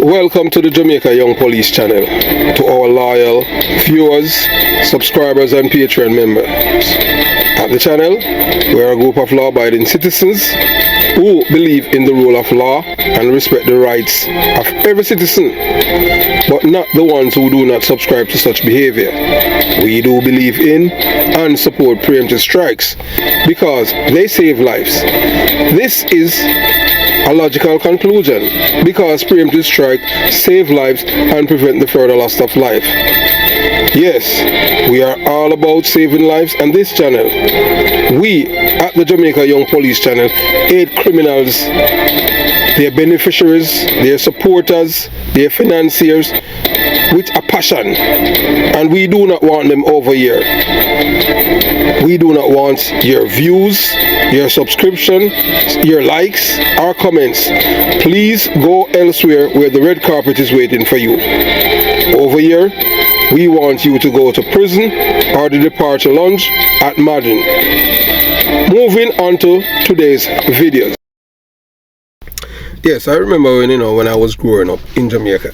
welcome to the Jamaica Young Police channel. To our loyal viewers, subscribers and Patreon members. At the channel, we are a group of law-abiding citizens who believe in the rule of law and respect the rights of every citizen, but not the ones who do not subscribe to such behavior. We do believe in and support preemptive strikes because they save lives. This is a logical conclusion because preemptive strike save lives and prevent the further loss of life. Yes, we are all about saving lives, and this channel, we at the Jamaica Young Police channel, aid criminals, their beneficiaries, their supporters, their financiers with a passion, and we do not want them over here. We do not want your views, your subscription, your likes, or comments. Please go elsewhere where the red carpet is waiting for you. Over here, we want you to go to prison or the departure lounge at Madden. Moving on to today's videos. Yes, I remember when I was growing up in Jamaica.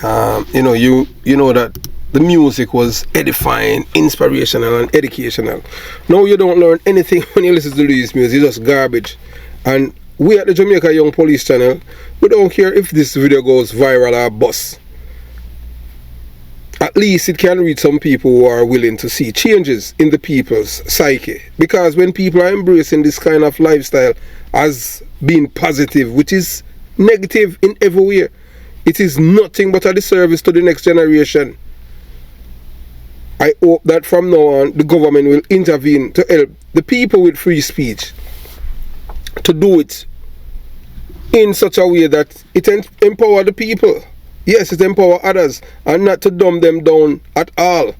You know that the music was edifying, inspirational, and educational. Now you don't learn anything when you listen to this music. It's just garbage. And we at the Jamaica Young Police channel, we don't care if this video goes viral or bust. At least it can reach some people who are willing to see changes in the people's psyche. Because when people are embracing this kind of lifestyle as being positive, which is negative in every way, it is nothing but a disservice to the next generation. I hope that from now on the government will intervene to help the people with free speech to do it in such a way that it empower the people. Yes, it empower others, and not to dumb them down at all.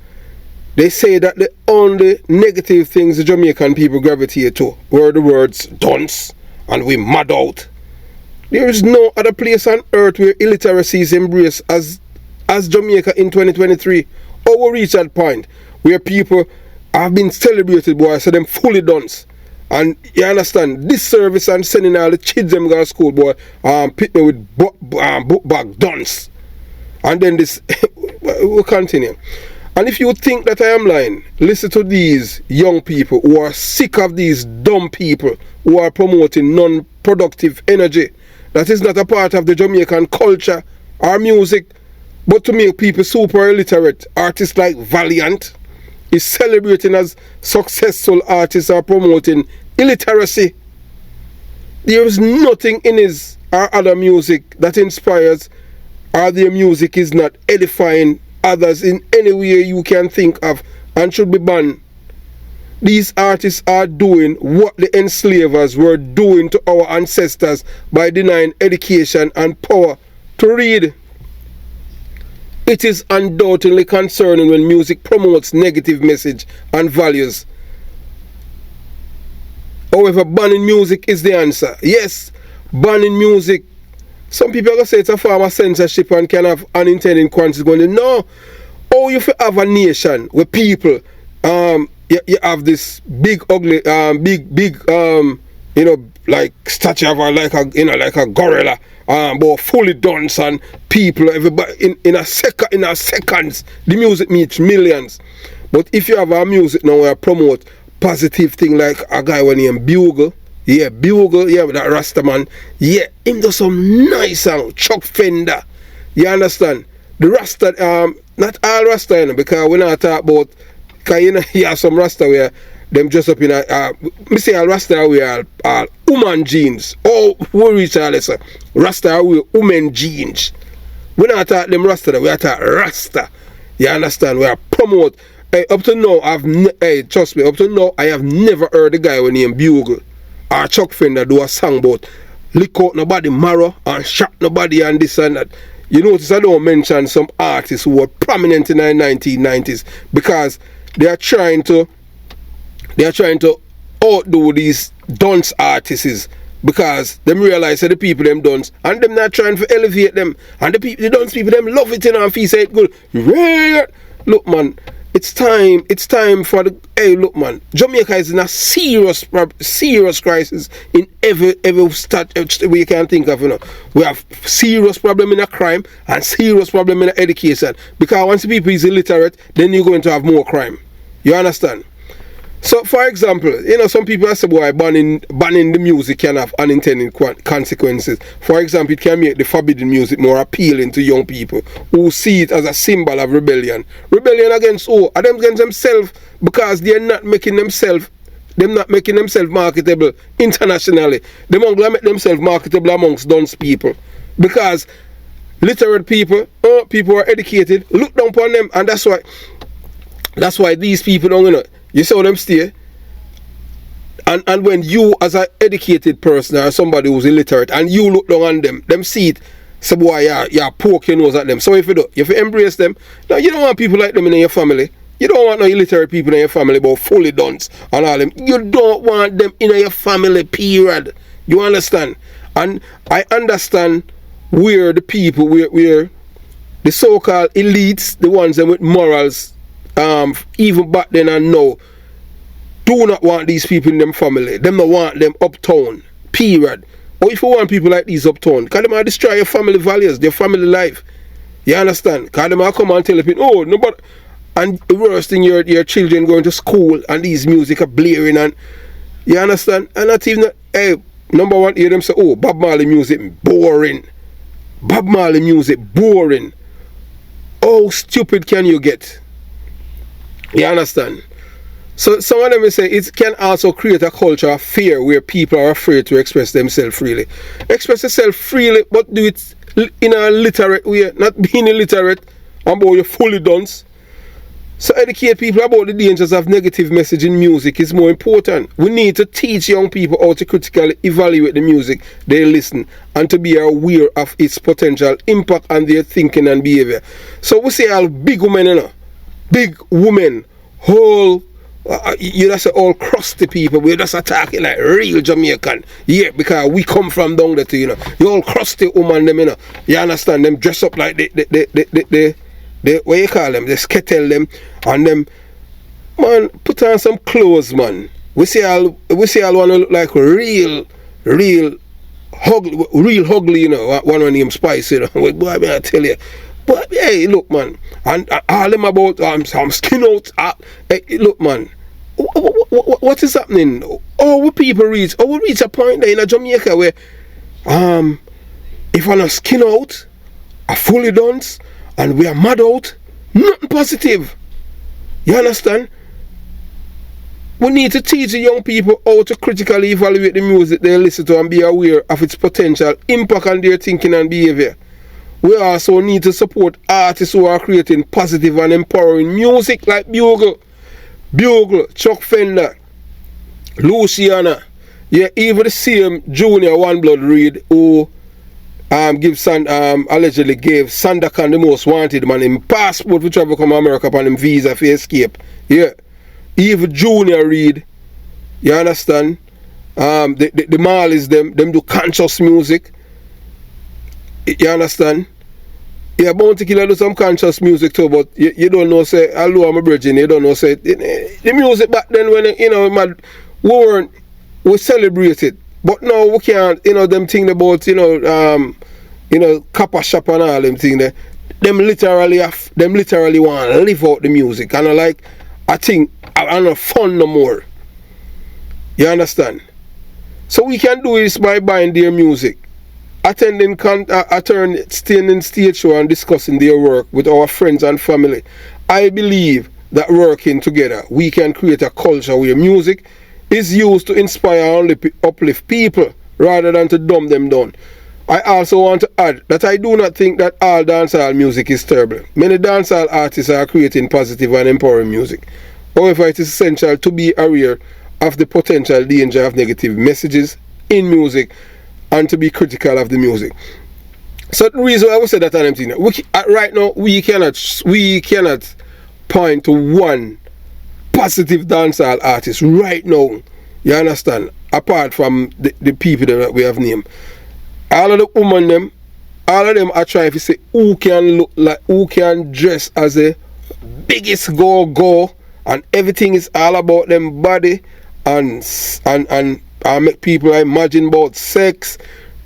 They say that the only negative things the Jamaican people gravitate to were the words dunce and we mad out. There is no other place on earth where illiteracy is embraced as Jamaica in 2023. Or we reach that point where people have been celebrated, boy, so them fully dunce. And you understand, this service and sending all the kids them go to school, boy, pick me with book bag dunce. And then this, we'll continue. And if you think that I am lying, listen to these young people who are sick of these dumb people who are promoting non-productive energy. That is not a part of the Jamaican culture or music, but to make people super illiterate. Artists like Valiant is celebrating as successful artists are promoting illiteracy. There is nothing in his or other music that inspires, or their music is not edifying others in any way you can think of and should be banned. These artists are doing what the enslavers were doing to our ancestors by denying education and power to read. It is undoubtedly concerning when music promotes negative message and values. However, banning music is the answer. Yes, banning music. Some people are going to say it's a form of censorship and can have unintended consequences. No. Oh, if you have a nation where people, you have this big, ugly, like statue of like a gorilla, but fully dance and people, everybody in a seconds, the music meets millions. But if you have a music now where promote positive thing like a guy when named Bugle, that Rasta man, him does some nice song, Chuck Fender. You understand? The Rasta, not all Rasta, because we not talk about, because you have some Rasta where them dress up in me say all Rasta wear all woman jeans. Oh, we reach all this. Rasta wear woman jeans. We not talk them Rasta, we talk Rasta. You understand? We are promote. Up to now, trust me, up to now, I have never heard a guy with name Bugle or Chuck Fender do a song about lick out nobody marrow and shot nobody and this and that. You notice I don't mention some artists who were prominent in the 1990s because they are trying to outdo these dunce artists because them realize that the people them dunce and them not trying to elevate them, and the dunce people them love it, and feel say it good. Look man, it's time for the, hey, look, man, Jamaica is in a serious crisis in every stat we can think of, you know. We have serious problem in a crime and serious problem in a education, because once people is illiterate, then you're going to have more crime. You understand? So, for example, you know, some people say, boy, banning the music can have unintended consequences. For example, it can make the forbidden music more appealing to young people who see it as a symbol of rebellion. Rebellion against who? Against themselves, because they're not making themselves marketable internationally. They're going to make themselves marketable amongst those people. Because literate people, people who are educated, look down upon them, and that's why these people don't, you know. You saw them stay, and when you, as an educated person or somebody who's illiterate, and you look down on them see it, so boy, you're poke your nose at them. So if you embrace them, now you don't want people like them in your family. You don't want no illiterate people in your family, but fully dunce and all them. You don't want them in your family, period. You understand? And I understand where the people, where the so-called elites, the ones that with morals, even back then and now, do not want these people in them family. Them not want them uptown, period. Or if you want people like these uptown, because them are destroy your family values, their family life. You understand? Because them are come and tell people, oh, no, but, and the worst thing, your children going to school and these music are blaring, and you understand? And not even, hey, number one, hear them say, oh, Bob Marley music boring. Bob Marley music boring. How stupid can you get? You understand? So some of them will say it can also create a culture of fear where people are afraid to express themselves freely. Express yourself freely, but do it in a literate way, not being illiterate and about you're fully dunce. So educate people about the dangers of negative message in music is more important. We need to teach young people how to critically evaluate the music they listen and to be aware of its potential impact on their thinking and behavior. So we say all big women, you know. Big women, whole, you just say all crusty people, we just attacking like real Jamaican. Yeah, because we come from down there too, you know. You all crusty woman, them, you know. You understand, them dress up like the what you call them, the skettle them, and them, man, put on some clothes, man. We see all wanna look like real ugly, you know, one of them spicy, you know. Boy, I tell you. But hey, look, man, and all them about some skin out. Hey, look, man, what is happening? Oh, we people reach? Oh, we reach a point there in Jamaica where, if I'm a skin out, a fully dance, and we are mad out, nothing positive. You understand? We need to teach the young people how to critically evaluate the music they listen to and be aware of its potential impact on their thinking and behavior. We also need to support artists who are creating positive and empowering music like Bugle, Chuck Fender, Luciana, yeah, even the same Junior One Blood Reed who allegedly gave Sandakan the most wanted man in passport to travel come America upon him visa for escape. Yeah. Even Junior Reed, you understand? The Marleys them do conscious music. You understand? Yeah, Bounty Killer do some conscious music too, but you don't know, say, hello, I'm a virgin, you don't know, say, the music back then when, you know, we celebrated, but now we can't, you know, them thing about, you know, copper shop and all them thing there, them literally want to live out the music, and I think, I'm not fun no more. You understand? So we can do this by buying their music, attending stage show and discussing their work with our friends and family. I believe that working together, we can create a culture where music is used to inspire and uplift people rather than to dumb them down. I also want to add that I do not think that all dancehall music is terrible. Many dancehall artists are creating positive and empowering music. However, it is essential to be aware of the potential danger of negative messages in music and to be critical of the music. So the reason I would say that right now we cannot point to one positive dancehall artist right now. You understand? Apart from the people that we have named. All of the women all of them are trying to say who can dress as a biggest go, and everything is all about them body, and make people imagine about sex.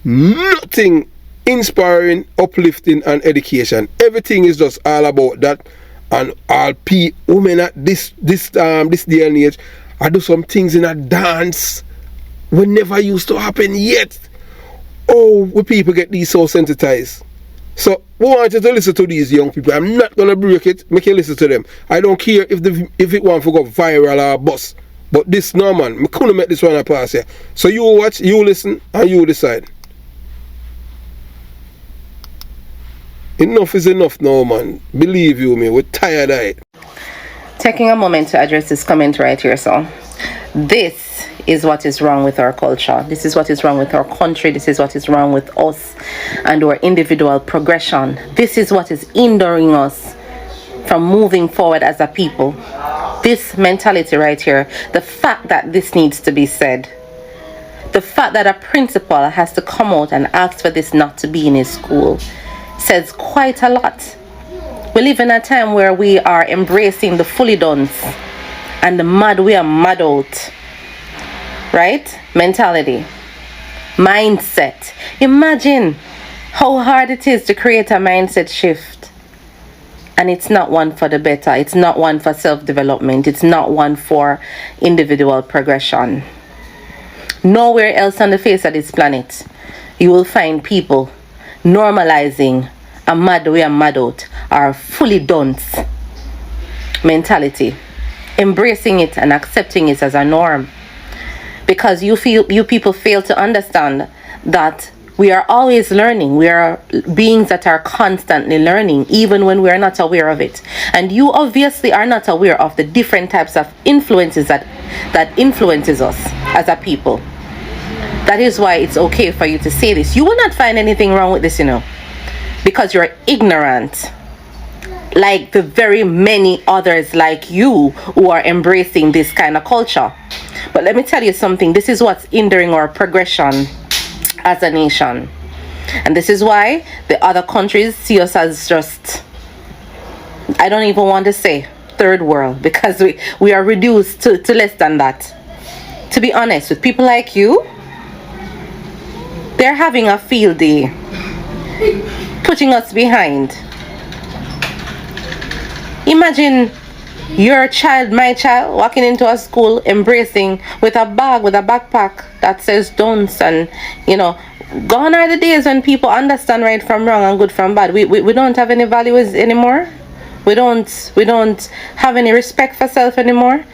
Nothing inspiring, uplifting, and education. Everything is just all about that. And all women at this day and age, I do some things in a dance we never used to happen yet. Oh, we people get these so sensitized. So we want you to listen to these young people. I'm not gonna break it. Make you listen to them. I don't care if it want to go viral or bust. But this, no man, I couldn't make this one a pass here. So you watch, you listen, and you decide. Enough is enough now, man. Believe you me, we're tired of it. Taking a moment to address this comment right here. So this is what is wrong with our culture. This is what is wrong with our country. This is what is wrong with us and our individual progression. This is what is hindering us from moving forward as a people. This mentality right here, the fact that this needs to be said, the fact that a principal has to come out and ask for this not to be in his school, says quite a lot. We live in a time where we are embracing the fully dones and the mad we are mad out, right? Mentality, mindset. Imagine how hard it is to create a mindset shift, and it's not one for the better. It's not one for self-development. It's not one for individual progression. Nowhere else on the face of this planet you will find people normalizing a mad way and mad out, or fully done mentality, embracing it and accepting it as a norm. Because you people fail to understand that we are always learning. We are beings that are constantly learning, even when we are not aware of it. And you obviously are not aware of the different types of influences that influences us as a people. That is why it's okay for you to say this. You will not find anything wrong with this, because you're ignorant, like the very many others like you who are embracing this kind of culture. But let me tell you something. This is what's hindering our progression as a nation. And this is why the other countries see us as just, I don't even want to say third world, because we are reduced to less than that. To be honest, with people like you, they're having a field day, putting us behind. Imagine your child, my child, walking into a school, embracing with a bag, with a backpack that says don'ts, and gone are the days when people understand right from wrong and good from bad. We don't have any values anymore. We don't have any respect for self anymore.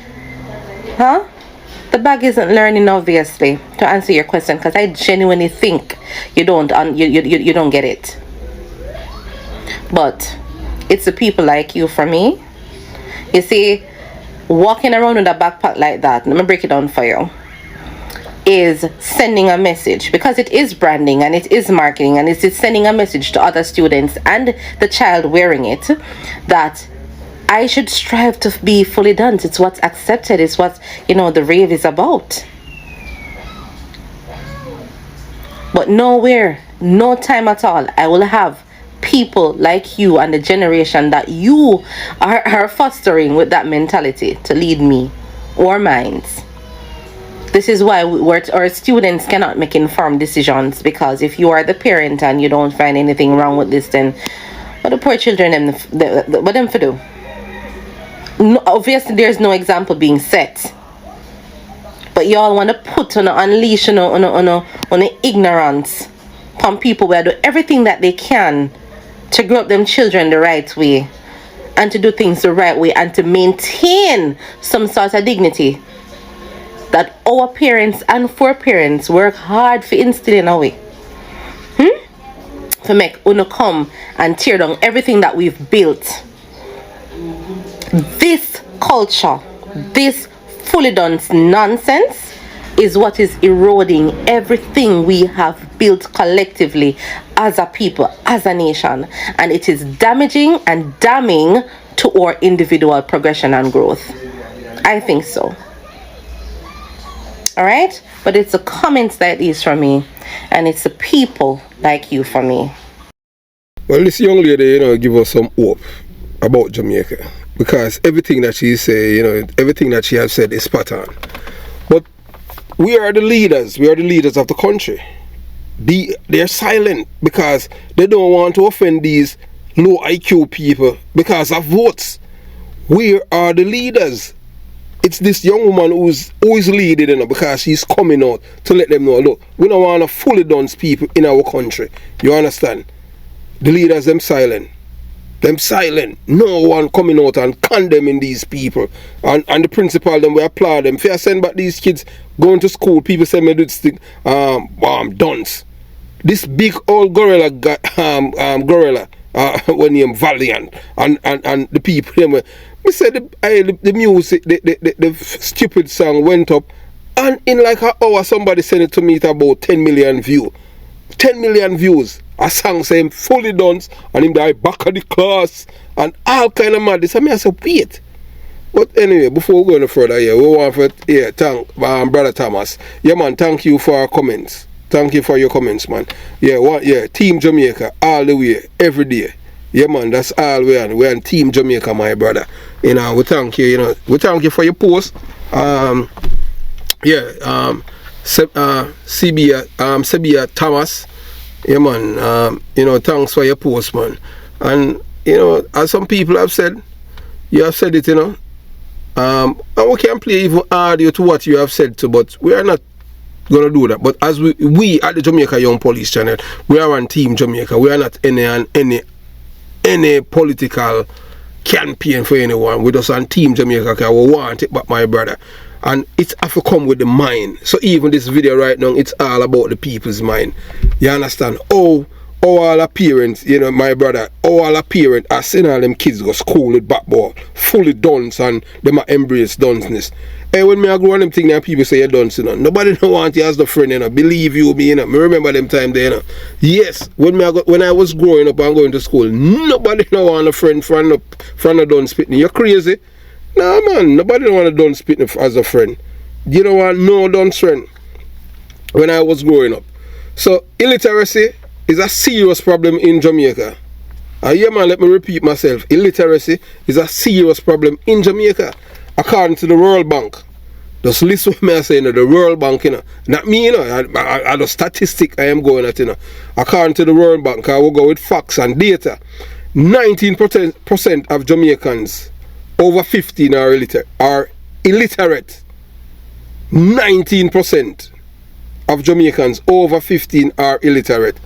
Huh? The bag isn't learning, obviously, to answer your question, because I genuinely think you don't get it. But it's the people like you, for me. You see, walking around with a backpack like that, let me break it down for you, is sending a message, because it is branding and it is marketing, and it is sending a message to other students and the child wearing it that I should strive to be fully done. It's what's accepted. It's what, the rave is about. But nowhere, no time at all, I will have people like you and the generation that you are fostering with that mentality to lead me or minds. This is why our students cannot make informed decisions, because if you are the parent and you don't find anything wrong with this, then what the poor children, what them for do? No, obviously there's no example being set, but y'all want to put on unleash on ignorance from people where do everything that they can to grow up them children the right way and to do things the right way and to maintain some sort of dignity that our parents and foreparents work hard for instilling away. To make uno come and tear down everything that we've built. This culture, this fully done nonsense is what is eroding everything we have built collectively as a people, as a nation, and it is damaging and damning to our individual progression and growth. I think so. All right, but it's the comments like these from me, and it's the people like you from me. Well, this young lady, give us some hope about Jamaica. because everything that she say, everything that she has said is spot on. But we are the leaders of the country. They're silent because they don't want to offend these low IQ people because of votes. We are the leaders. It's this young woman who's leading, because she's coming out to let them know, look, we don't want to fully dunce people in our country. You understand? The leaders, them silent. No one coming out and condemning these people. And the principal, them, we applaud them. If I send back these kids going to school, people say me do this thing, dunce. This big old gorilla, when he valiant, and the people, them, we said the music, the stupid song went up, and in like an hour, somebody sent it to me, it about 10 million views. 10 million views. A song saying fully done, and him die back of the class, and all kind of madness. I said, wait. But anyway, before we go no further here, we want to thank Brother Thomas. Yeah, man, thank you for our comments. Thank you for your comments, man. Yeah, Team Jamaica, all the way, every day. Yeah, man, that's all we're on. We're on Team Jamaica, my brother. We thank you, we thank you for your post. Sebia Thomas. Yeah, man, thanks for your post, man. And, as some people have said, you have said it, and we can play even audio to what you have said too, but we are not going to do that. But as we at the Jamaica Young Police channel, we are on Team Jamaica. We are not any political campaign for anyone. We're just on Team Jamaica because we want it back, my brother. And it's have to come with the mind. So even this video right now, it's all about the people's mind. You understand? Oh, all our parents, my brother, all our parents are seeing all them kids go school with backball, fully dunce, and them are embrace dunceness. And when I grow on them thing, now people say you're dunce, nobody don't want you as the friend, believe you me, Me remember them time there, Yes, when I was growing up and going to school, nobody don't want a friend from a dunce pitney. You're crazy. Nah, man, nobody don't want a dunce pitney as a friend. You don't want no dunce friend when I was growing up. So illiteracy is a serious problem in Jamaica. Yeah, man, let me repeat myself. Illiteracy is a serious problem in Jamaica, according to the World Bank. Just listen to me I say, the World Bank, Not me, I the statistic I am going at, According to the World Bank, I will go with facts and data. 19% of Jamaicans over 15 are illiterate. 19% of Jamaicans over 15 are illiterate.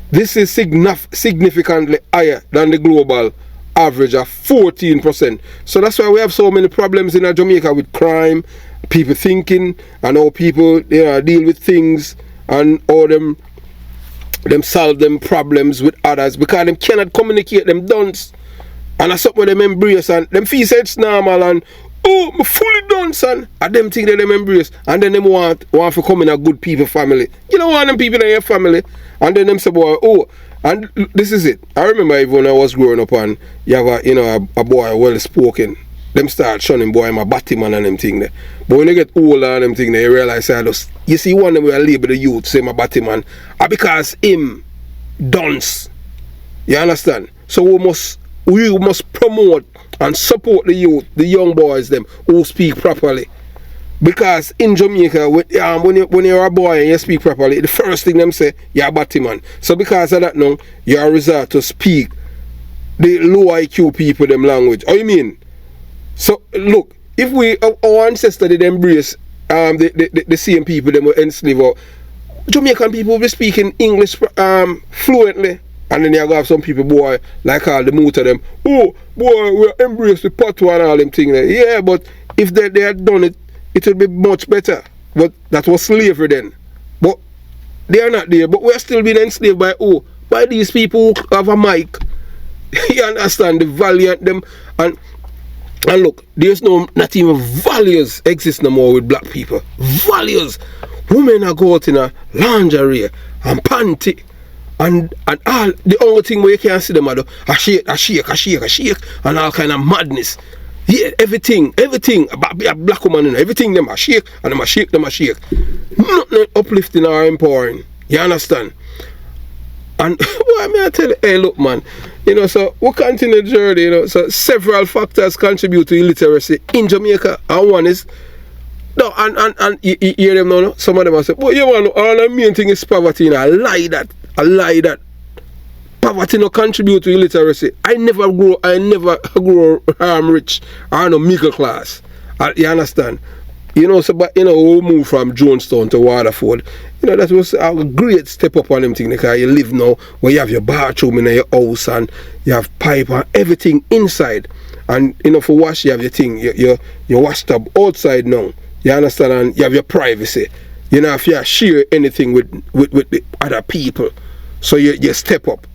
This is significantly higher than the global average of 14%. So that's why we have so many problems in Jamaica with crime, people thinking, and how people deal with things, and how them solve them problems with others, because them cannot communicate, them dunce. And that's something them embrace, and them feel say it's normal, and oh, I'm fully done, son. And them think that them embrace, and then them want to come in a good people family. You don't want them people in your family. And then them say, boy, oh, and this is it. I remember even when I was growing up, and you have a boy well spoken. Them start shunning boy, I'm a batty man and them thing there. But when you get older and them thing there, you realize you see one of them will label the youth, say my batty man, because him dunce. You understand? So we must promote and support the youth, the young boys them who speak properly. Because in Jamaica, when you're a boy and you speak properly, the first thing them say, you're a batty man. So because of that now, you are resort to speak the low IQ people them language. How you mean? So look, if our ancestors did embrace the same people them were enslaved, Jamaican people will be speaking English fluently. And then you have some people, boy, like all the motor them, oh, boy, we embrace the patois and all them things there. Yeah, but if they had done it, it would be much better. But that was slavery then. But they are not there. But we are still being enslaved by these people who have a mic. You understand? The valiant them. And look, there's not even values exist no more with black people. Values. Women are go out in a lingerie and panty. And all the only thing where you can see them are a shake, and all kind of madness. Yeah, everything, a black woman, everything them a shake, and them a shake. Nothing uplifting or empowering. You understand? And what I tell you, hey look man, You know, so we continue the journey, you know. So several factors contribute to illiteracy in Jamaica. And one is, no, and you hear them now, no? Some of them are saying, but you know, all the main thing is poverty, you know. I lie that. Poverty no contribute to illiteracy. I never grow rich or no middle class. You understand? You know, so but you know, we move from Jonestown to Waterford. You know, that was a great step up on them thing because you live now where you have your bathroom in your house and you have pipe and everything inside. And you know, for wash you have your thing, your wash tub outside now. You understand? And you have your privacy. You know, if you share anything with the other people. So you step up.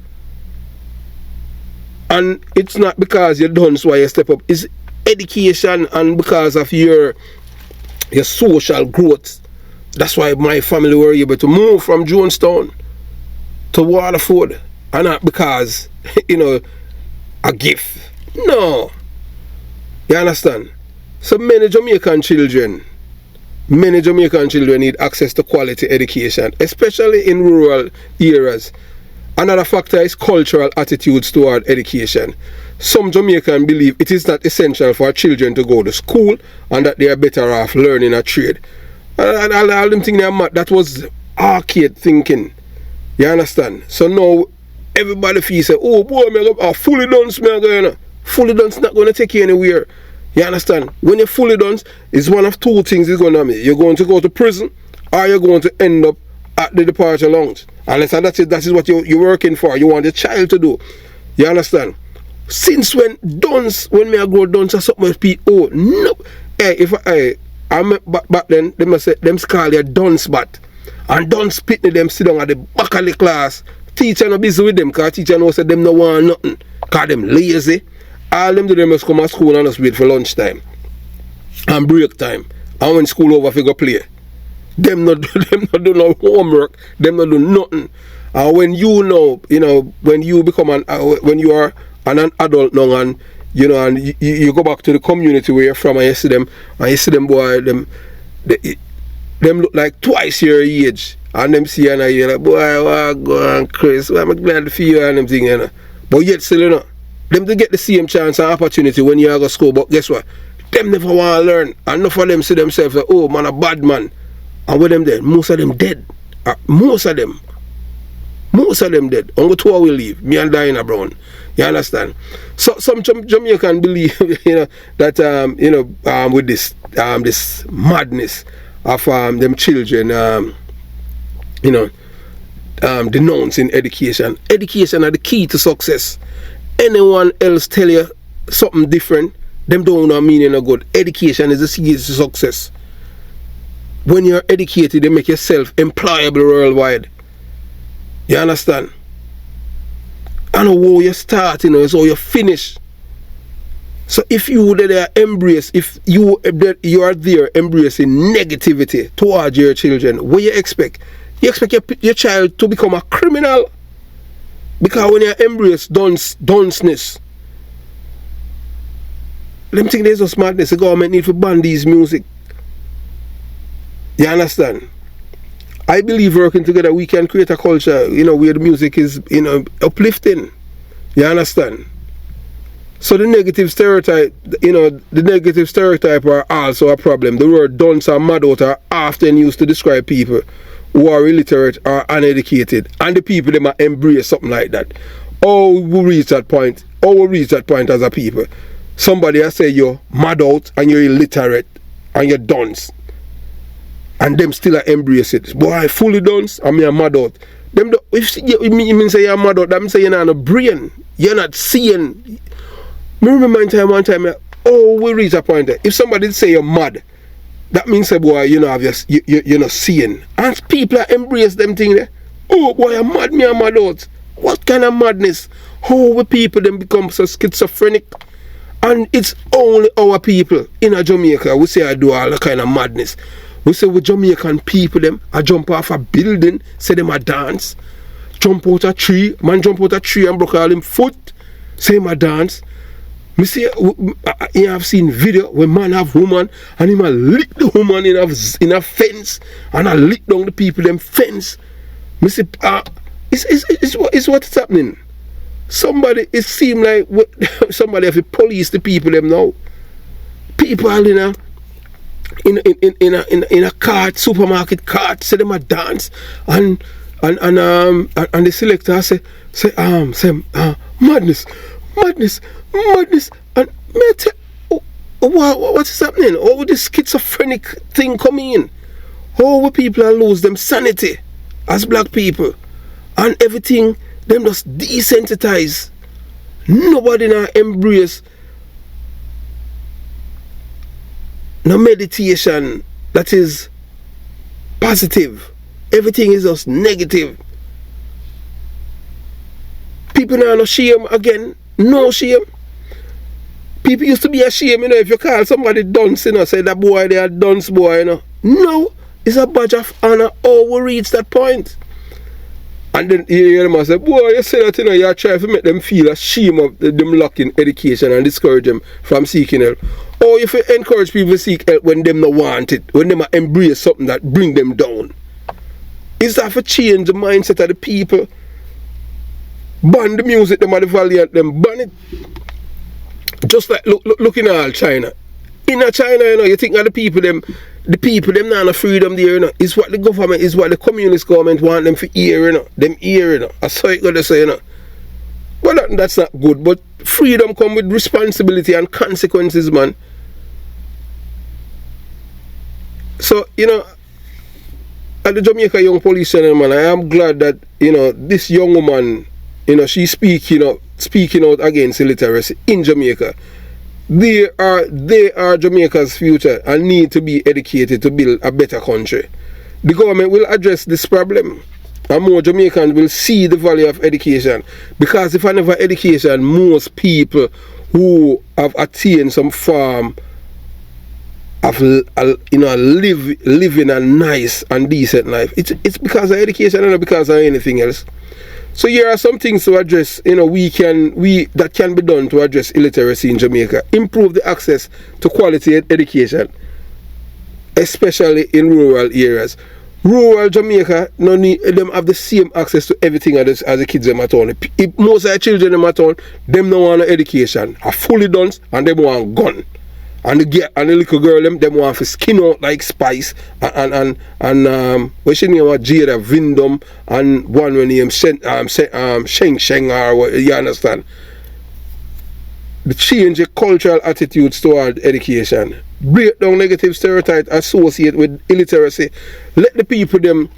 And it's not because you're done so why you step up. It's education and because of your social growth. That's why my family were able to move from Jonestown to Waterford. And not because, you know, a gift. No. You understand? So many Jamaican children need access to quality education, especially in rural areas. Another factor is cultural attitudes toward education. Some Jamaicans believe it is not essential for children to go to school and that they are better off learning a trade. And all them things that was arcade thinking. You understand? So now everybody feels say, oh boy, fully done, fully done's not going to take you anywhere. You understand? When you're fully done, it's one of two things is going to happen. You're going to go to prison or you're going to end up at the departure lounge. Unless that is what you're working for. You want the child to do. You understand? Since when me I grow dunce or something with people, oh no. Hey, I'm back then, they must say them call you dunce bat. And dunce pitney them sit down at the back of the class. Teacher no busy with them because teacher knows that them no want nothing. Because them lazy. All them do them must come to school and just wait for lunchtime. And break time. And when school over they go play. Them not do no homework. Them not do nothing. And when you know, when you become when you are an adult now and and you go back to the community where you're from and you see them boy them look like twice your age and them see and you're like boy go on Chris, I'm glad for you and them thing but yet still them to get the same chance and opportunity when you are go school, but guess what? Them never want to learn and enough of them see themselves like, oh man, a bad man. And with them dead, most of them dead. Most of them dead. Only two will leave. Me and Diana Brown. You understand? So some Jamaican believe, that with this madness of them children, denouncing education. Education are the key to success. Anyone else tell you something different, them don't know meaning of good. Education is the key to success. When you're educated, they make yourself employable worldwide. You understand? And how you start, is how you finish. So if you embrace, if you are there embracing negativity towards your children, what you expect? You expect your child to become a criminal? Because when you embrace dunceness, them think there's no madness. The government need to ban these music. You understand? I believe working together we can create a culture, where the music is, uplifting. You understand? So the negative stereotype are also a problem. The word dunce and mad out are often used to describe people who are illiterate or uneducated. And the people, they might embrace something like that. Oh, we reach that point. As a people. Somebody has say you're mad out and you're illiterate and you're dunce. And them still embrace it. Boy, fully dunce and me a mad out. Them if you mean say you're mad out, that means say you're not a brain. You're not seeing. I remember one time, we reach a point. If somebody say you're mad, that means say boy, you're not seeing. And people embrace them thing there. Oh boy, I'm mad, me I'm mad out. What kind of madness? How will people then become so schizophrenic? And it's only our people in Jamaica we say I do all the kind of madness. We say with Jamaican people them, I jump off a building, say them a dance. Jump out a tree, man jump out a tree and broke all him foot, say him a dance. Me see, you have seen video where man have woman and him a lick the woman in a fence and I lick down the people them fence. Me see, it's what's happening. Somebody, it seems like somebody have to police the people them now. People in a cart, supermarket cart, say them a dance, and the selector say madness, and what is happening? How this schizophrenic thing coming in? How will people lose them sanity as black people, and everything them just desensitize. Nobody now embrace no meditation that is positive. Everything is just negative. People now no shame again. No shame. People used to be ashamed, if you call somebody dunce, say that boy they are dunce boy, No, it's a badge of honor. Oh, we reach that point. And then you hear them say, boy, you say that, you're trying to make them feel ashamed of them lacking education and discourage them from seeking help. Or if you encourage people to seek help when them not want it, when them embrace something that bring them down. Is that for change the mindset of the people? Ban the music, them are the valiant, them ban it. Just like look in all China. In China, you think that the people them not no freedom there, is what the government, is what the communist government want them for hear, them hear, That's how it gotta say, But that's not good. But freedom come with responsibility and consequences, man. So, at the Jamaica Young Police Channel, man, I am glad that, this young woman, she's speaking out against illiteracy in Jamaica. They are Jamaica's future and need to be educated to build a better country. The government will address this problem, and more Jamaicans will see the value of education. Because if I never education, most people who have attained some form of living a nice and decent life, it's because of education and not because of anything else. So here are some things to address, that can be done to address illiteracy in Jamaica. Improve the access to quality education, especially in rural areas. Rural Jamaica, them have the same access to everything as the kids them at town. Most of the children them at town, them don't want no education. Are fully done and them want gun. And the little girl them want to skin out like Spice and what's she name? Jada Vindom, and one when name Sheng or what, you understand? The change the cultural attitudes toward education. Break down negative stereotypes associated with illiteracy. Let the people them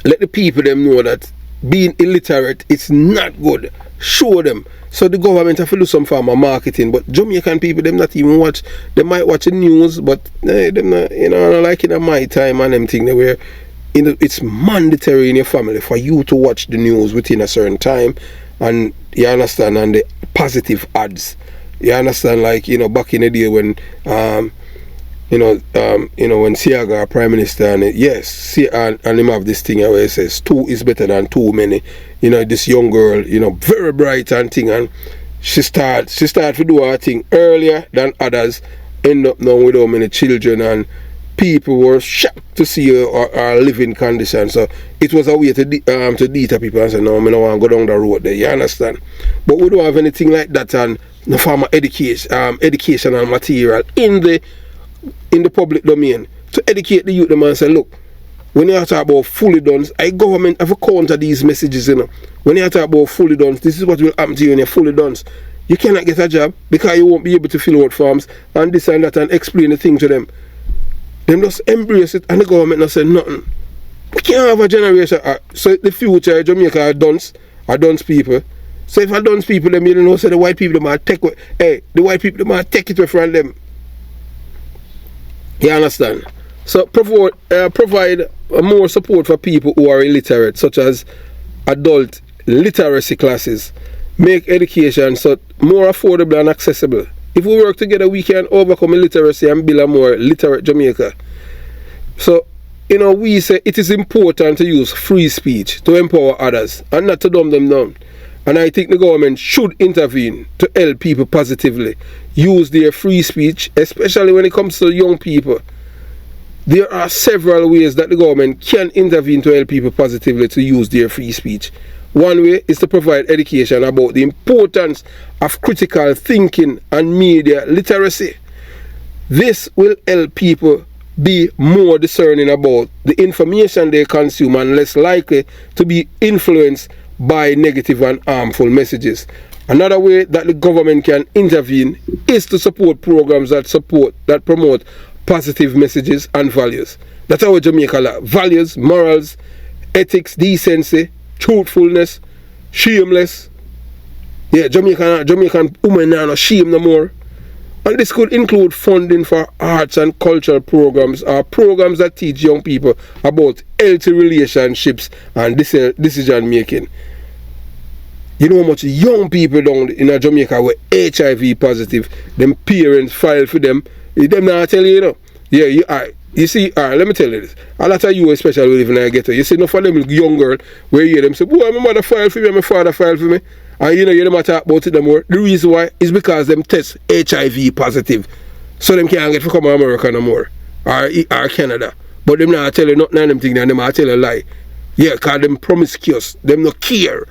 know that being illiterate is not good. Show them. So the government have to do some form of marketing, but Jamaican people them not even watch. They might watch the news, but them not, like in my time and them thing where it's mandatory in your family for you to watch the news within a certain time, and you understand, and the positive ads. You understand, like back in the day when when Siaga Prime Minister and him have this thing where it says 2 is better than too many. This young girl, very bright and thing, and she start to do her thing earlier than others, end up now with how many children, and people were shocked to see her living condition. So it was a way to deter people and say, no, I don't want to go down the road there, you understand? But we don't have anything like that, and no form of educational material in the public domain to educate the youth them and say, look, when you talk about fully done, government have a counter these messages, When you talk about fully done, this is what will happen to you when you're fully done. You cannot get a job because you won't be able to fill out forms and this and that and explain the thing to them. Them just embrace it and the government not say nothing. We can't have a generation. So the future Jamaica are dunce people. So if I dunce people, them you say the white people might take the white people might take it away from them. You understand? So provide more support for people who are illiterate, such as adult literacy classes. Make education more affordable and accessible. If we work together, we can overcome illiteracy and build a more literate Jamaica. So, we say it is important to use free speech to empower others and not to dumb them down. And I think the government should intervene to help people positively use their free speech, especially when it comes to young people. There are several ways that the government can intervene to help people positively to use their free speech. One way is to provide education about the importance of critical thinking and media literacy. This will help people be more discerning about the information they consume and less likely to be influenced by negative and harmful messages. Another way that the government can intervene is to support programs that promote positive messages and values. That's how Jamaica law. Values, morals, ethics, decency, truthfulness, shameless. Yeah, Jamaican women are not shame no more. And this could include funding for arts and cultural programs or programs that teach young people about healthy relationships and decision making. You know how much young people down in Jamaica were HIV positive, them parents file for them. Them not tell you, you know. Yeah, you see, let me tell you this. A lot of you especially live in a ghetto. You see enough of them young girl where you hear them say, boy, my mother filed for me, my father filed for me. And you know, you don't talk about it no more. The reason why is because them test HIV positive. So them can't get to come to America no more. Or Canada. But them not tell you nothing of them things, and them not tell you a lie. Yeah, because them promiscuous. Them no care.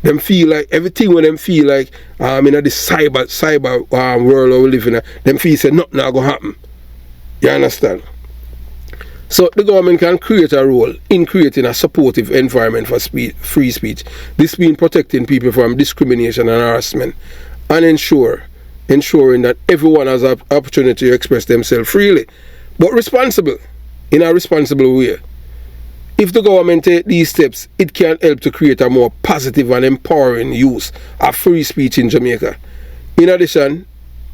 Them feel like, everything when them feel like, in this cyber world we live in, them feel say nothing not going to happen. You understand? So the government can create a role in creating a supportive environment for free speech. This means protecting people from discrimination and harassment, and ensuring that everyone has an opportunity to express themselves freely, but in a responsible way. If the government takes these steps, it can help to create a more positive and empowering use of free speech in Jamaica. In addition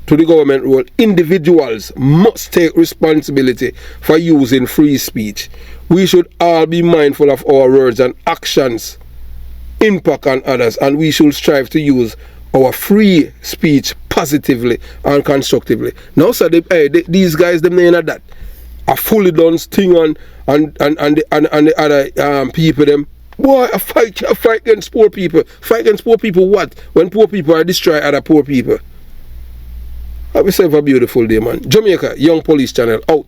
to the government role, individuals must take responsibility for using free speech. We should all be mindful of our words and actions impact on others, and we should strive to use our free speech positively and constructively. Now, so these guys, them ain't that. A fully done thing and the other people, them, boy, a fight against poor people. Fight against poor people what? When poor people are destroy other poor people. Have yourself a beautiful day, man. Jamaica Young Police Channel out.